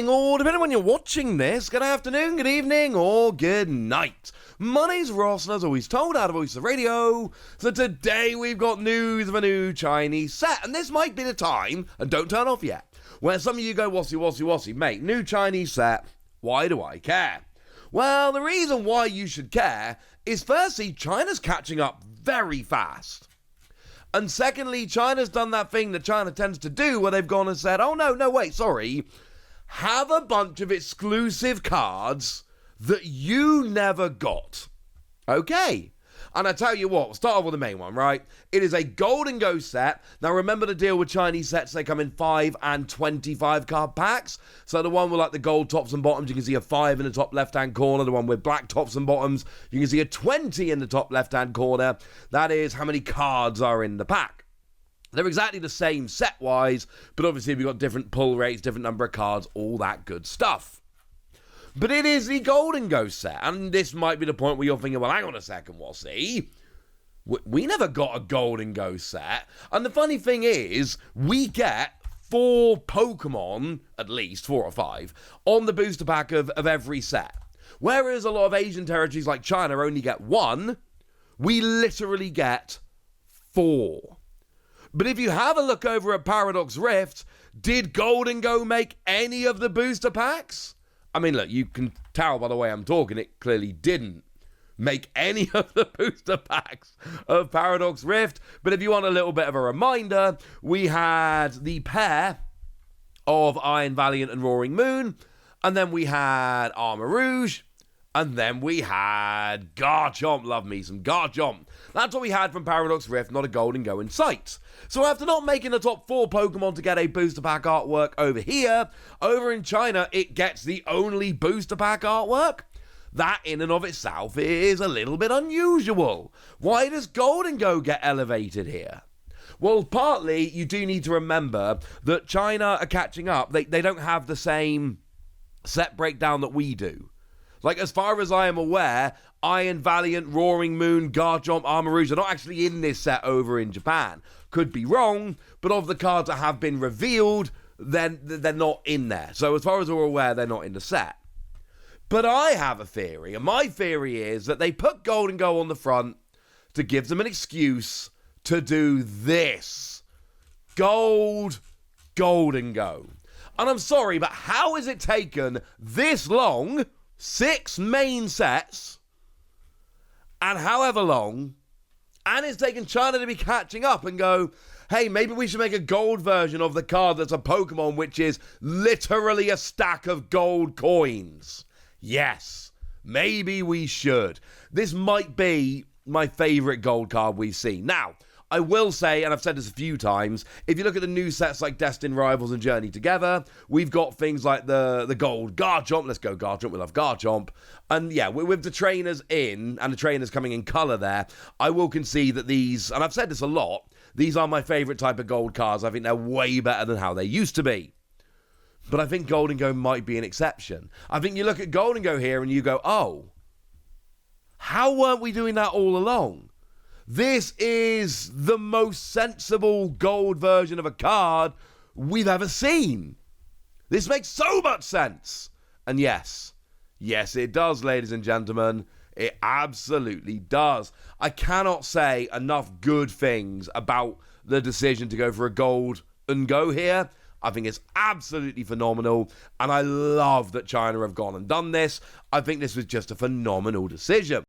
morning, or depending on when you're watching this, good afternoon, good evening, or good night. My name's Ross, and as always told, out of Voice of Radio. So today we've got news of a new Chinese set, and this might be the time, and don't turn off yet, where some of you go, Wossy, mate, new Chinese set, why do I care? Well, the reason why you should care is firstly, China's catching up very fast. And secondly, China's done that thing that China tends to do where they've gone and said, oh no, wait, sorry, have a bunch of exclusive cards that you never got. Okay. And I tell you what, we'll start off with the main one, right? It is a Gholdengo set. Now remember the deal with Chinese sets, they come in 5 and 25 card packs. So the one with like the gold tops and bottoms, you can see a 5 in the top left-hand corner. The one with black tops and bottoms, you can see a 20 in the top left-hand corner. That is how many cards are in the pack. They're exactly the same set-wise, but obviously we've got different pull rates, different number of cards, all that good stuff. But it is the Gholdengo set, and this might be the point where you're thinking, well, hang on a second, Wossy. We never got a Gholdengo set. And the funny thing is, we get 4 Pokemon, at least 4 or 5, on the booster pack of every set. Whereas a lot of Asian territories like China only get 1, we literally get 4. But if you have a look over at Paradox Rift, did Gholdengo make any of the booster packs? I mean, look, you can tell by the way I'm talking, it clearly didn't make any of the booster packs of Paradox Rift. But if you want a little bit of a reminder, we had the pair of Iron Valiant and Roaring Moon, and then we had Armor Rouge, and then we had Garchomp. Love me some Garchomp. That's what we had from Paradox Rift, not a Gholdengo in sight. So after not making the top 4 Pokemon to get a booster pack artwork over here, over in China, it gets the only booster pack artwork. That in and of itself is a little bit unusual. Why does Gholdengo get elevated here? Well, partly you do need to remember that China are catching up. They don't have the same set breakdown that we do. Like, as far as I am aware, Iron Valiant, Roaring Moon, Garchomp, Armor Rouge are not actually in this set over in Japan. Could be wrong, but of the cards that have been revealed, then they're not in there. So as far as we're aware, they're not in the set. But I have a theory, and my theory is that they put Gholdengo on the front to give them an excuse to do this. Gholdengo. And I'm sorry, but how has it taken this long, 6 main sets, and however long, and it's taken China to be catching up and go, hey, maybe we should make a gold version of the card that's a Pokemon, which is literally a stack of gold coins. Yes, maybe we should. This might be my favorite gold card we've seen. Now, I will say, and I've said this a few times, if you look at the new sets like Destined Rivals and Journey Together, we've got things like the gold Garchomp. Let's go Garchomp, we love Garchomp. And yeah, with the trainers in, and the trainers coming in colour there, I will concede that these, and I've said this a lot, these are my favourite type of gold cards. I think they're way better than how they used to be. But I think Gholdengo might be an exception. I think you look at Gholdengo here and you go, oh, how weren't we doing that all along? This is the most sensible gold version of a card we've ever seen. This makes so much sense. And yes, it does, ladies and gentlemen. It absolutely does. I cannot say enough good things about the decision to go for a Gholdengo here. I think it's absolutely phenomenal, and I love that China have gone and done this. I think this was just a phenomenal decision.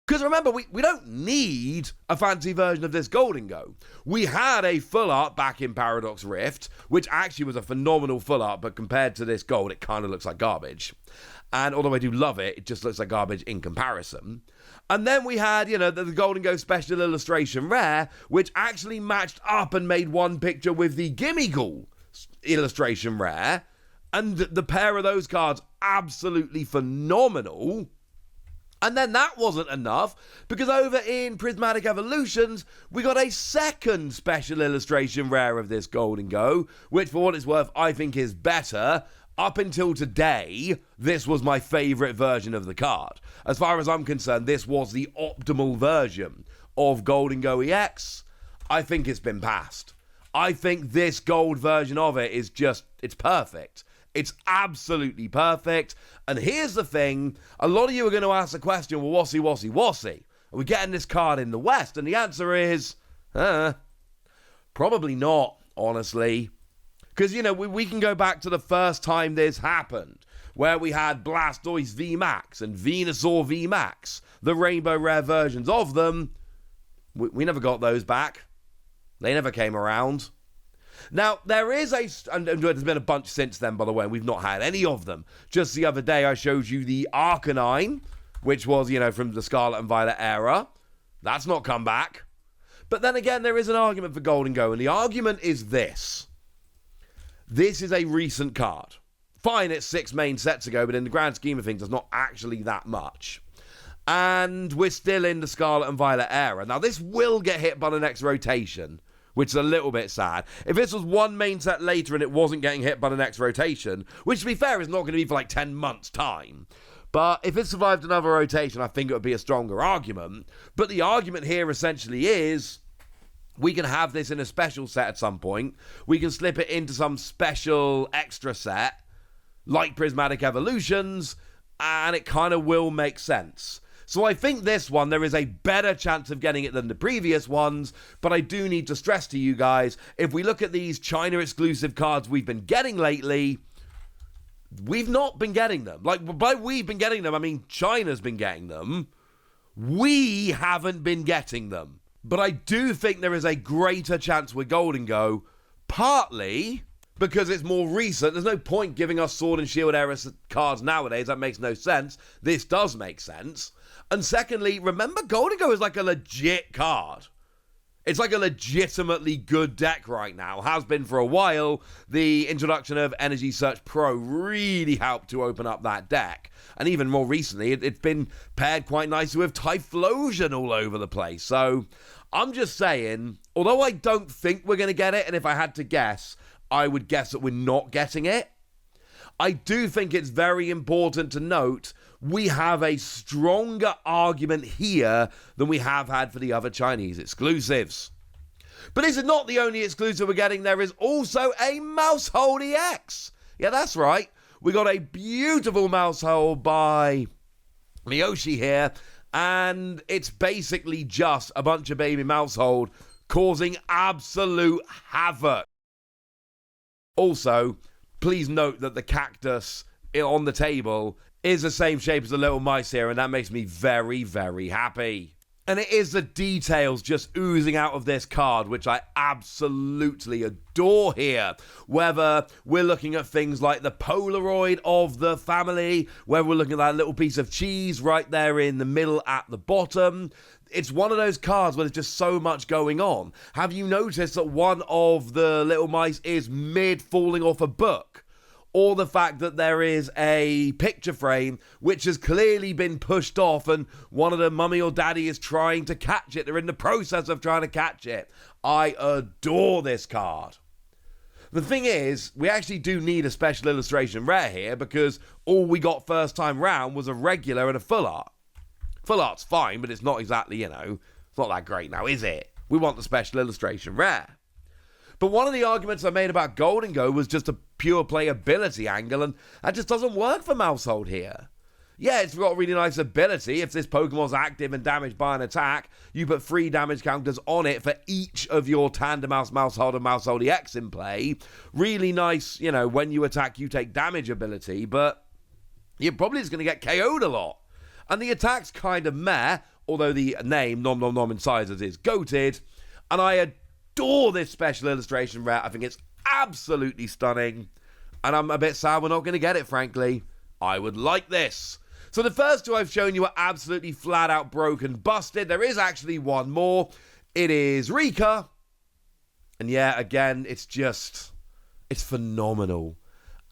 Because remember, we don't need a fancy version of this Gholdengo. We had a full art back in Paradox Rift, which actually was a phenomenal full art, but compared to this gold, it kind of looks like garbage. And although I do love it, it just looks like garbage in comparison. And then we had, the Gholdengo Special Illustration Rare, which actually matched up and made one picture with the Gimmighoul Illustration Rare. And the pair of those cards, absolutely phenomenal. And then that wasn't enough, because over in Prismatic Evolutions, we got a second Special Illustration Rare of this Gholdengo, which for what it's worth, I think is better. Up until today, this was my favourite version of the card. As far as I'm concerned, this was the optimal version of Gholdengo EX. I think it's been passed. I think this gold version of it is just, it's perfect. It's absolutely perfect. And here's the thing. A lot of you are going to ask the question, well, Wossy? Are we getting this card in the West? And the answer is, probably not, honestly. Because, we can go back to the first time this happened, where we had Blastoise VMAX and Venusaur VMAX, the Rainbow Rare versions of them. We never got those back. They never came around. Now, there's been a bunch since then, by the way, and we've not had any of them. Just the other day, I showed you the Arcanine, which was, from the Scarlet and Violet era. That's not come back. But then again, there is an argument for Gholdengo, and the argument is this. This is a recent card. Fine, it's 6 main sets ago, but in the grand scheme of things, it's not actually that much. And we're still in the Scarlet and Violet era. Now, this will get hit by the next rotation, which is a little bit sad. If this was 1 main set later and it wasn't getting hit by the next rotation, which, to be fair, is not going to be for like 10 months' time. But if it survived another rotation, I think it would be a stronger argument. But the argument here essentially is, we can have this in a special set at some point. We can slip it into some special extra set, like Prismatic Evolutions, and it kind of will make sense. So I think this one, there is a better chance of getting it than the previous ones, but I do need to stress to you guys, if we look at these China exclusive cards we've been getting lately, we've not been getting them. Like, by we've been getting them, I mean China's been getting them. We haven't been getting them. But I do think there is a greater chance with Gholdengo, partly because it's more recent. There's no point giving us Sword and Shield era cards nowadays. That makes no sense. This does make sense. And secondly, remember, Gholdengo is like a legit card. It's like a legitimately good deck right now. Has been for a while. The introduction of Energy Search Pro really helped to open up that deck. And even more recently, it's been paired quite nicely with Typhlosion all over the place. So I'm just saying, although I don't think we're going to get it, and if I had to guess, I would guess that we're not getting it. I do think it's very important to note we have a stronger argument here than we have had for the other Chinese exclusives. But this is not the only exclusive we're getting. There is also a Maushold EX. Yeah, that's right. We got a beautiful Maushold by Miyoshi here, and it's basically just a bunch of baby Maushold causing absolute havoc. Also, please note that the cactus on the table is the same shape as the little mice here, and that makes me very, very happy. And it is the details just oozing out of this card, which I absolutely adore here. Whether we're looking at things like the Polaroid of the family, whether we're looking at that little piece of cheese right there in the middle at the bottom. It's one of those cards where there's just so much going on. Have you noticed that one of the little mice is mid falling off a book? Or the fact that there is a picture frame which has clearly been pushed off and one of the mummy or daddy is trying to catch it. They're in the process of trying to catch it. I adore this card. The thing is, we actually do need a special illustration rare here because all we got first time round was a regular and a full art. Full art's fine, but it's not exactly, it's not that great now, is it? We want the special illustration rare. But one of the arguments I made about Gholdengo was just a pure playability angle, and that just doesn't work for Maushold here. Yeah, it's got a really nice ability. If this Pokemon's active and damaged by an attack, you put 3 damage counters on it for each of your Tandemaus, Maushold, and Maushold EX in play. Really nice, when you attack, you take damage ability, but you're probably just going to get KO'd a lot. And the attack's kind of meh, although the name, Nom Nom Nom Incisors, is goated. And I adore this special illustration rare. I think it's absolutely stunning. And I'm a bit sad we're not going to get it, frankly. I would like this. So the first 2 I've shown you are absolutely flat out broken, busted. There is actually one more. It is Rika. And yeah, again, it's phenomenal.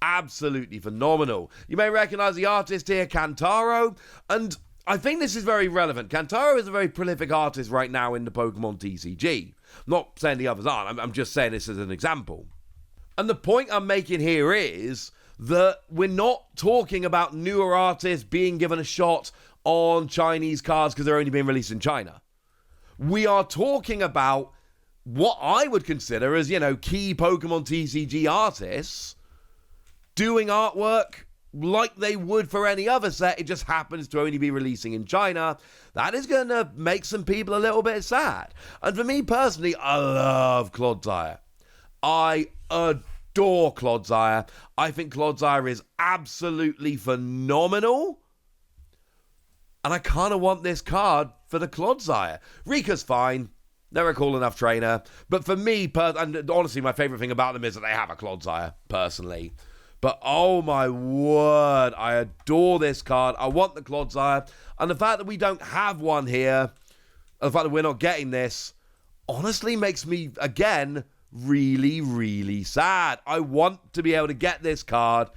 Absolutely phenomenal. You may recognize the artist here, Kantaro, and I think this is very relevant. Kantaro is a very prolific artist right now in the Pokemon TCG. I'm not saying the others aren't, I'm just saying this as an example. And the point I'm making here is that we're not talking about newer artists being given a shot on Chinese cards because they're only being released in China. We are talking about what I would consider as, key Pokemon TCG artists doing artwork like they would for any other set. It just happens to only be releasing in China. That is going to make some people a little bit sad. And for me personally, I love Clodsire. I adore Clodsire. I think Clodsire is absolutely phenomenal. And I kind of want this card for the Clodsire. Rika's fine. They're a cool enough trainer. But for me, and honestly, my favourite thing about them is that they have a Clodsire, personally. But oh my word, I adore this card. I want the Clodsire. And the fact that we don't have one here, the fact that we're not getting this, honestly makes me, again, really, really sad. I want to be able to get this card.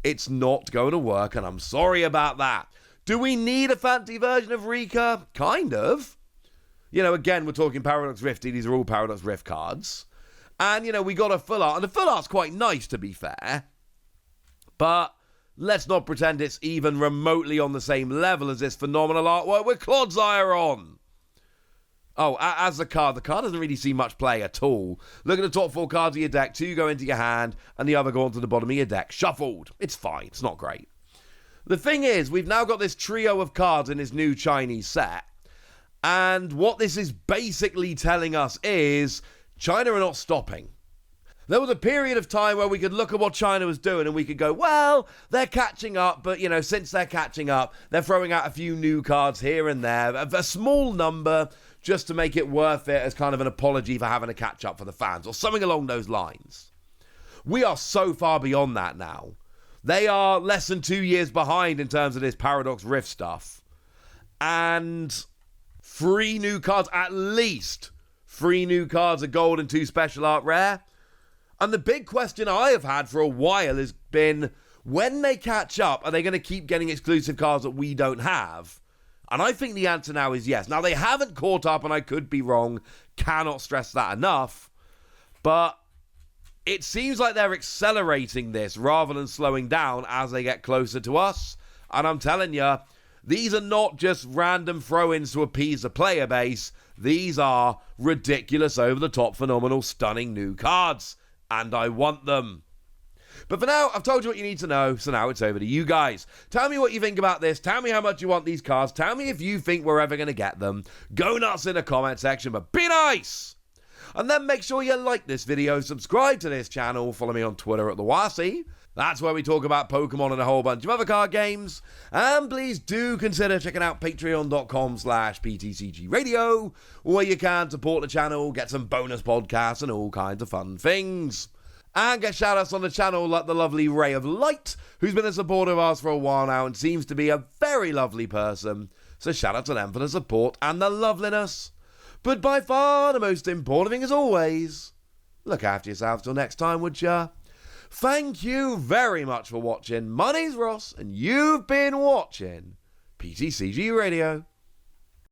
It's not going to work, and I'm sorry about that. Do we need a fancy version of Rika? Kind of. You know, again, we're talking Paradox Rifty. These are all Paradox Rift cards. And, you know, we got a full art. And the full art's quite nice, to be fair. But let's not pretend it's even remotely on the same level as this phenomenal artwork with Clodsire on. Oh, as the card doesn't really see much play at all. Look at the top 4 cards of your deck. 2 go into your hand, and the other go onto the bottom of your deck. Shuffled. It's fine. It's not great. The thing is, we've now got this trio of cards in this new Chinese set. And what this is basically telling us is China are not stopping. There was a period of time where we could look at what China was doing and we could go, well, they're catching up, but, you know, since they're catching up, they're throwing out a few new cards here and there, a small number, just to make it worth it as kind of an apology for having to catch up for the fans, or something along those lines. We are so far beyond that now. They are less than 2 years behind in terms of this Paradox Rift stuff. And 3 new cards, at least 3 new cards, a gold and 2 special art rare. And the big question I have had for a while has been, when they catch up, are they going to keep getting exclusive cards that we don't have? And I think the answer now is yes. Now, they haven't caught up, and I could be wrong. Cannot stress that enough. But it seems like they're accelerating this rather than slowing down as they get closer to us. And I'm telling you, these are not just random throw-ins to appease the player base. These are ridiculous, over-the-top, phenomenal, stunning new cards. And I want them. But for now, I've told you what you need to know, so now it's over to you guys. Tell me what you think about this. Tell me how much you want these cards. Tell me if you think we're ever going to get them. Go nuts in the comment section, but be nice! And then make sure you like this video, subscribe to this channel, follow me on Twitter at TheWasi. That's where we talk about Pokemon and a whole bunch of other card games. And please do consider checking out patreon.com/PTCG Radio, where you can support the channel, get some bonus podcasts and all kinds of fun things. And get shout-outs on the channel like the lovely Ray of Light, who's been a supporter of ours for a while now and seems to be a very lovely person. So shout out to them for the support and the loveliness. But by far the most important thing as always, look after yourselves till next time, would ya? Thank you very much for watching. My name's Ross, and you've been watching PTCG Radio.